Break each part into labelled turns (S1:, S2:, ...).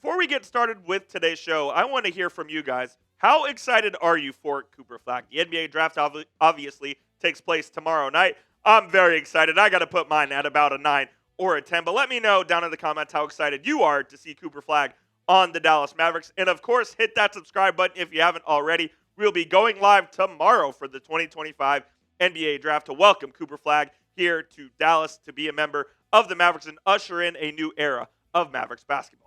S1: before we get started with today's show, I want to hear from you guys. How excited are you for Cooper Flagg? The NBA draft obviously takes place tomorrow night. I'm very excited. I got to put mine at about a 9 or a 10. But let me know down in the comments how excited you are to see Cooper Flagg on the Dallas Mavericks. And of course, hit that subscribe button if you haven't already. We'll be going live tomorrow for the 2025 NBA draft to welcome Cooper Flagg here to Dallas to be a member of the Mavericks and usher in a new era of Mavericks basketball.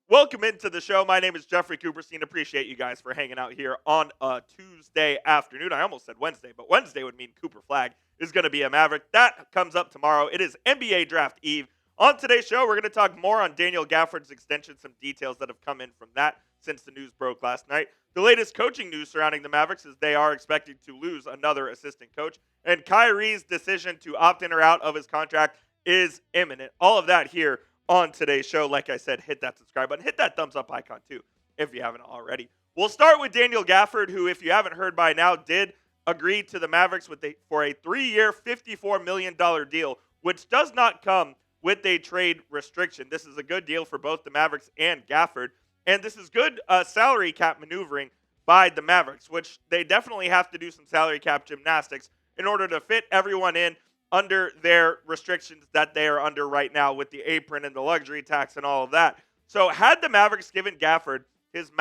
S1: Welcome into the show. My name is Jeffrey Cooperstein. Appreciate you guys for hanging out here on a Tuesday afternoon. I almost said Wednesday, but Wednesday would mean Cooper Flagg is going to be a Maverick. That comes up tomorrow. It is NBA Draft Eve. On today's show, we're going to talk more on Daniel Gafford's extension, some details that have come in from that since the news broke last night. The latest coaching news surrounding the Mavericks is they are expected to lose another assistant coach. And Kyrie's decision to opt in or out of his contract is imminent. All of that here on today's show. Like I said, hit that subscribe button. Hit that thumbs up icon too, if you haven't already. We'll start with Daniel Gafford, who, if you haven't heard by now, did agree to the Mavericks for a 3-year, $54 million deal, which does not come with a trade restriction. This is a good deal for both the Mavericks and Gafford. And this is good salary cap maneuvering by the Mavericks, which they definitely have to do some salary cap gymnastics in order to fit everyone in under their restrictions that they are under right now with the apron and the luxury tax and all of that. So had the Mavericks given Gafford his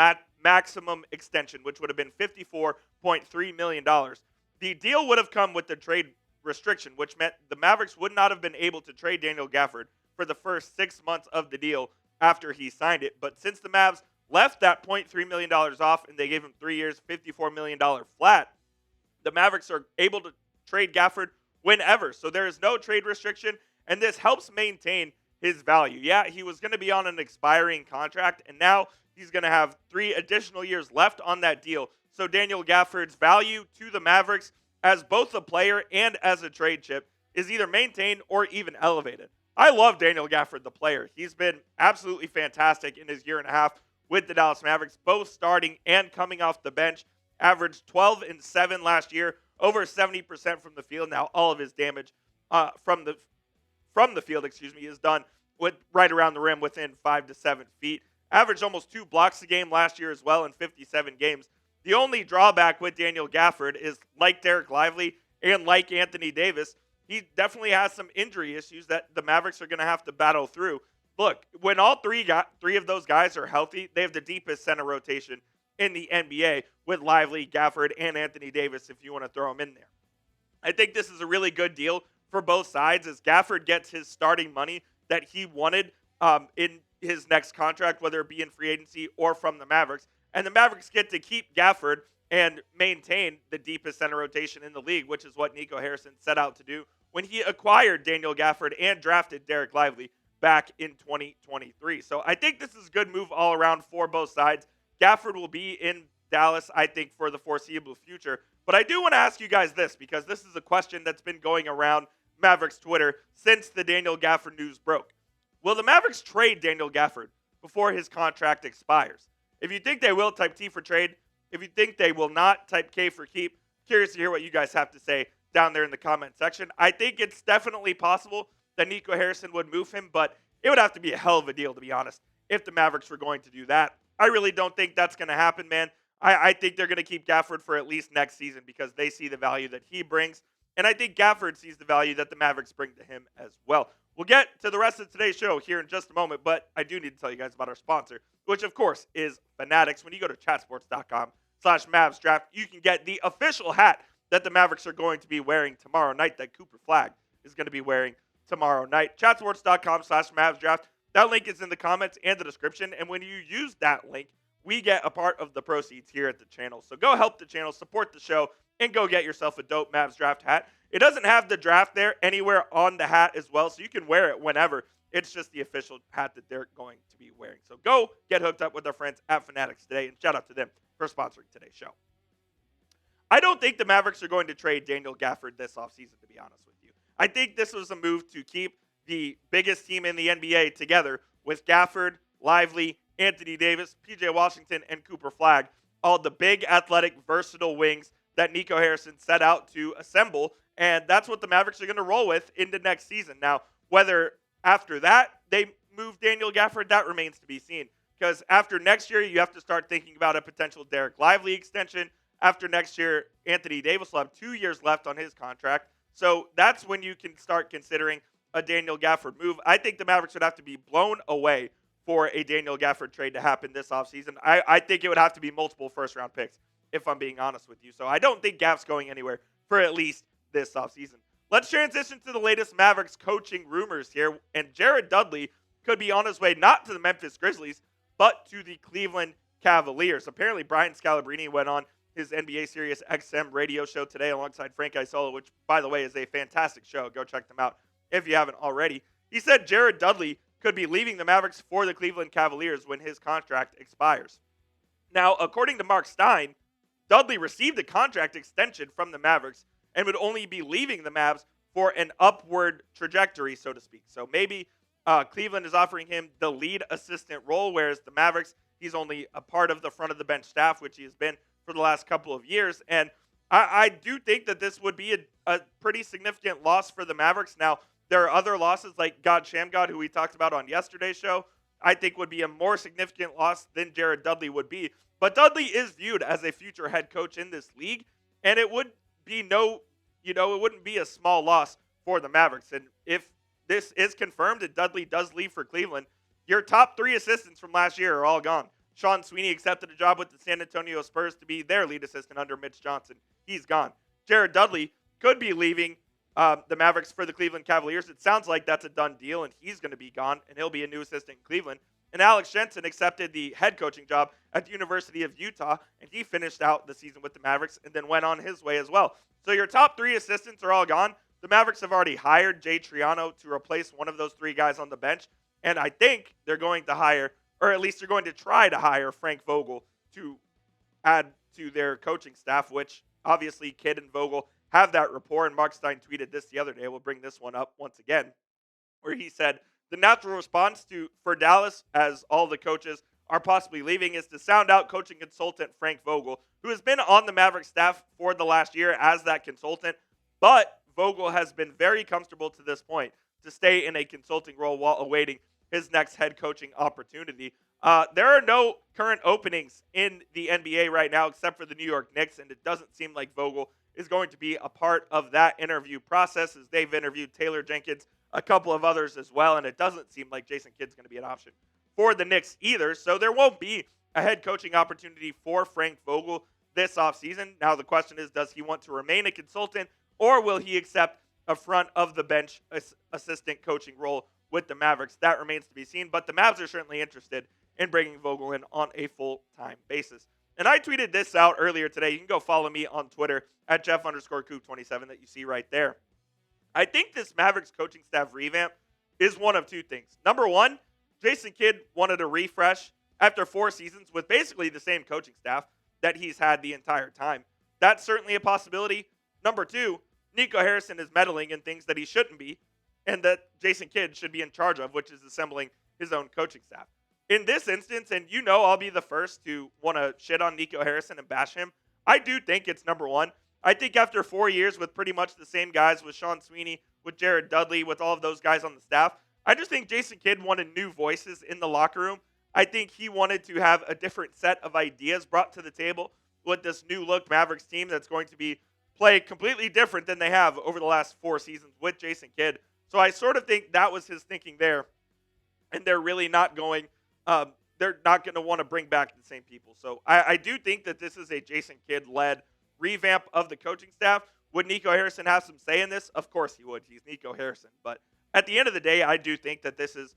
S1: maximum extension, which would have been $54.3 million, the deal would have come with the trade restriction, which meant the Mavericks would not have been able to trade Daniel Gafford for the first 6 months of the deal after he signed it. But since the Mavs left that $0.3 million off and they gave him 3 years, $54 million flat, the Mavericks are able to trade Gafford whenever. So there is no trade restriction, and this helps maintain his value. Yeah, he was going to be on an expiring contract, and now he's going to have 3 additional years left on that deal. So Daniel Gafford's value to the Mavericks as both a player and as a trade chip is either maintained or even elevated. I love Daniel Gafford, the player. He's been absolutely fantastic in his year and a half with the Dallas Mavericks, both starting and coming off the bench. Averaged 12 and 7 last year, over 70% from the field. Now all of his damage from the field, is done with right around the rim within 5 to 7 feet. Averaged almost 2 blocks a game last year as well in 57 games. The only drawback with Daniel Gafford is, like Derek Lively and like Anthony Davis, he definitely has some injury issues that the Mavericks are going to have to battle through. Look, when all three of those guys are healthy, they have the deepest center rotation in the NBA with Lively, Gafford, and Anthony Davis if you want to throw them in there. I think this is a really good deal for both sides as Gafford gets his starting money that he wanted in his next contract, whether it be in free agency or from the Mavericks. And the Mavericks get to keep Gafford and maintain the deepest center rotation in the league, which is what Nico Harrison set out to do when he acquired Daniel Gafford and drafted Derek Lively back in 2023. So I think this is a good move all around for both sides. Gafford will be in Dallas, I think, for the foreseeable future. But I do want to ask you guys this, because this is a question that's been going around Mavericks Twitter since the Daniel Gafford news broke. Will the Mavericks trade Daniel Gafford before his contract expires? If you think they will, type T for trade. If you think they will not, type K for keep. Curious to hear what you guys have to say down there in the comment section. I think it's definitely possible that Nico Harrison would move him, but it would have to be a hell of a deal, to be honest, if the Mavericks were going to do that. I really don't think that's going to happen, man. I think they're going to keep Gafford for at least next season because they see the value that he brings. And I think Gafford sees the value that the Mavericks bring to him as well. We'll get to the rest of today's show here in just a moment, but I do need to tell you guys about our sponsor, which of course is Fanatics. When you go to chatsports.com/MavsDraft, you can get the official hat that the Mavericks are going to be wearing tomorrow night, that Cooper Flagg is going to be wearing tomorrow night. Chatsports.com/MavsDraft. That link is in the comments and the description, and when you use that link, we get a part of the proceeds here at the channel. So go help the channel, support the show, and go get yourself a dope Mavs draft hat. It doesn't have the draft there anywhere on the hat as well, so you can wear it whenever. It's just the official hat that they're going to be wearing. So go get hooked up with our friends at Fanatics today, and shout out to them for sponsoring today's show. I don't think the Mavericks are going to trade Daniel Gafford this offseason, to be honest with you. I think this was a move to keep the biggest team in the NBA together with Gafford, Lively, Anthony Davis, PJ Washington, and Cooper Flagg, all the big, athletic, versatile wings that Nico Harrison set out to assemble, and that's what the Mavericks are going to roll with into next season. Now, whether after that they move Daniel Gafford, that remains to be seen. Because after next year, you have to start thinking about a potential Derek Lively extension. After next year, Anthony Davis will have 2 years left on his contract. So that's when you can start considering a Daniel Gafford move. I think the Mavericks would have to be blown away for a Daniel Gafford trade to happen this offseason. I think it would have to be multiple first-round picks, if I'm being honest with you. So I don't think Gaff's going anywhere for at least this offseason. Let's transition to the latest Mavericks coaching rumors here. And Jared Dudley could be on his way not to the Memphis Grizzlies, but to the Cleveland Cavaliers. Apparently, Brian Scalabrine went on his NBA Sirius XM radio show today alongside Frank Isola, which, by the way, is a fantastic show. Go check them out if you haven't already. He said Jared Dudley could be leaving the Mavericks for the Cleveland Cavaliers when his contract expires. Now, according to Mark Stein, Dudley received a contract extension from the Mavericks and would only be leaving the Mavs for an upward trajectory, so to speak. So maybe Cleveland is offering him the lead assistant role, whereas the Mavericks, he's only a part of the front of the bench staff, which he has been for the last couple of years. And I do think that this would be a pretty significant loss for the Mavericks. Now, there are other losses like God Shamgod, who we talked about on yesterday's show, I think would be a more significant loss than Jared Dudley would be. But Dudley is viewed as a future head coach in this league, and it would be it wouldn't be a small loss for the Mavericks. And if this is confirmed and Dudley does leave for Cleveland, your top 3 assistants from last year are all gone. Sean Sweeney accepted a job with the San Antonio Spurs to be their lead assistant under Mitch Johnson. He's gone. Jared Dudley could be leaving the Mavericks for the Cleveland Cavaliers. It sounds like that's a done deal, and he's going to be gone, and he'll be a new assistant in Cleveland. And Alex Jensen accepted the head coaching job at the University of Utah, and he finished out the season with the Mavericks and then went on his way as well. So your top 3 assistants are all gone. The Mavericks have already hired Jay Triano to replace one of those 3 guys on the bench, and I think they're going to hire, or at least they're going to try to hire Frank Vogel to add to their coaching staff, which obviously Kidd and Vogel have that rapport. And Mark Stein tweeted this the other day. We'll bring this one up once again, where he said, the natural response for Dallas, as all the coaches are possibly leaving, is to sound out coaching consultant Frank Vogel, who has been on the Mavericks staff for the last year as that consultant. But Vogel has been very comfortable to this point to stay in a consulting role while awaiting his next head coaching opportunity. There are no current openings in the NBA right now except for the New York Knicks, and it doesn't seem like Vogel is going to be a part of that interview process, as they've interviewed Taylor Jenkins, a couple of others as well, and it doesn't seem like Jason Kidd's going to be an option for the Knicks either. So there won't be a head coaching opportunity for Frank Vogel this offseason. Now the question is, does he want to remain a consultant, or will he accept a front of the bench assistant coaching role with the Mavericks? That remains to be seen, but the Mavs are certainly interested in bringing Vogel in on a full-time basis. And I tweeted this out earlier today. You can go follow me on Twitter at Jeff_Coop27 that you see right there. I think this Mavericks coaching staff revamp is one of 2 things. Number 1, Jason Kidd wanted a refresh after 4 seasons with basically the same coaching staff that he's had the entire time. That's certainly a possibility. Number 2, Nico Harrison is meddling in things that he shouldn't be and that Jason Kidd should be in charge of, which is assembling his own coaching staff. In this instance, and I'll be the first to want to shit on Nico Harrison and bash him, I do think it's number 1. I think after 4 years with pretty much the same guys, with Sean Sweeney, with Jared Dudley, with all of those guys on the staff, I just think Jason Kidd wanted new voices in the locker room. I think he wanted to have a different set of ideas brought to the table with this new look Mavericks team that's going to be play completely different than they have over the last 4 seasons with Jason Kidd. So I sort of think that was his thinking there. And they're really not going they're not going to want to bring back the same people. So I do think that this is a Jason Kidd-led revamp of the coaching staff. Would Nico Harrison have some say in this? Of course he would. He's Nico Harrison. But at the end of the day, I do think that this is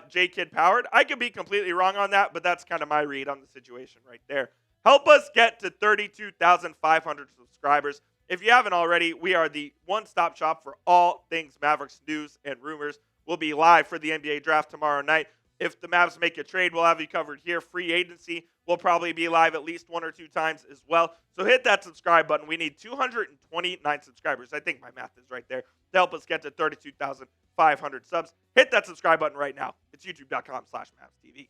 S1: J. Kidd powered. I could be completely wrong on that, but that's kind of my read on the situation right there. Help us get to 32,500 subscribers. If you haven't already, we are the one-stop shop for all things Mavericks news and rumors. We'll be live for the NBA draft tomorrow night. If the Mavs make a trade, we'll have you covered here. Free agency, we'll probably be live at least 1 or 2 times as well. So hit that subscribe button. We need 229 subscribers. I think my math is right there to help us get to 32,500 subs. Hit that subscribe button right now. It's youtube.com/MavsTV.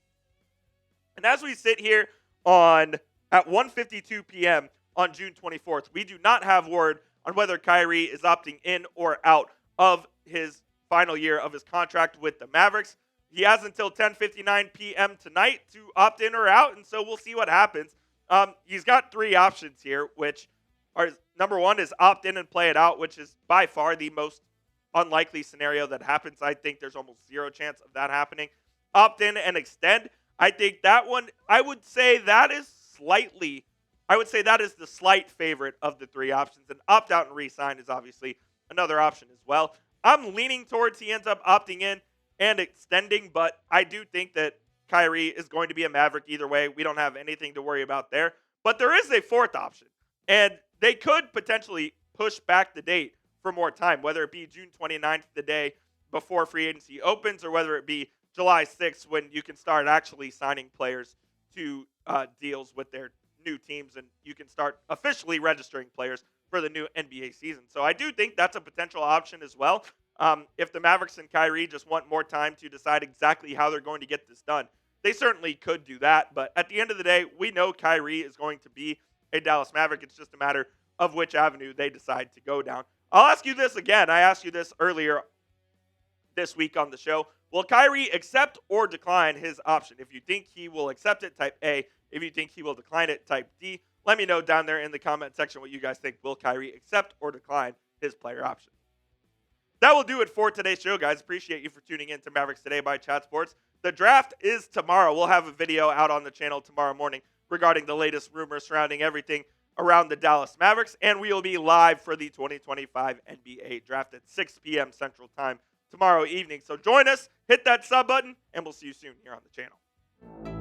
S1: And as we sit here at 1:52 p.m. on June 24th. We do not have word on whether Kyrie is opting in or out of his final year of his contract with the Mavericks. He has until 10:59 p.m. tonight to opt in or out, and so we'll see what happens. He's got three options here, which are, number one is opt in and play it out, which is by far the most unlikely scenario that happens. I think there's almost zero chance of that happening. Opt in and extend. I think that one, I would say that is the slight favorite of the three options. And opt out and re-sign is obviously another option as well. I'm leaning towards he ends up opting in and extending, but I do think that Kyrie is going to be a Maverick either way. We don't have anything to worry about there. But there is a fourth option, and they could potentially push back the date for more time, whether it be June 29th, the day before free agency opens, or whether it be July 6th when you can start actually signing players to deals with their new teams and you can start officially registering players for the new NBA season. So I do think that's a potential option as well. If the Mavericks and Kyrie just want more time to decide exactly how they're going to get this done, they certainly could do that. But at the end of the day, we know Kyrie is going to be a Dallas Maverick. It's just a matter of which avenue they decide to go down. I'll ask you this again. I asked you this earlier this week on the show. Will Kyrie accept or decline his option? If you think he will accept it, type A. If you think he will decline it, type D. Let me know down there in the comment section what you guys think. Will Kyrie accept or decline his player option? That will do it for today's show, guys. Appreciate you for tuning in to Mavericks Today by Chat Sports. The draft is tomorrow. We'll have a video out on the channel tomorrow morning regarding the latest rumors surrounding everything around the Dallas Mavericks, and we will be live for the 2025 NBA Draft at 6 p.m. Central Time tomorrow evening. So join us, hit that sub button, and we'll see you soon here on the channel.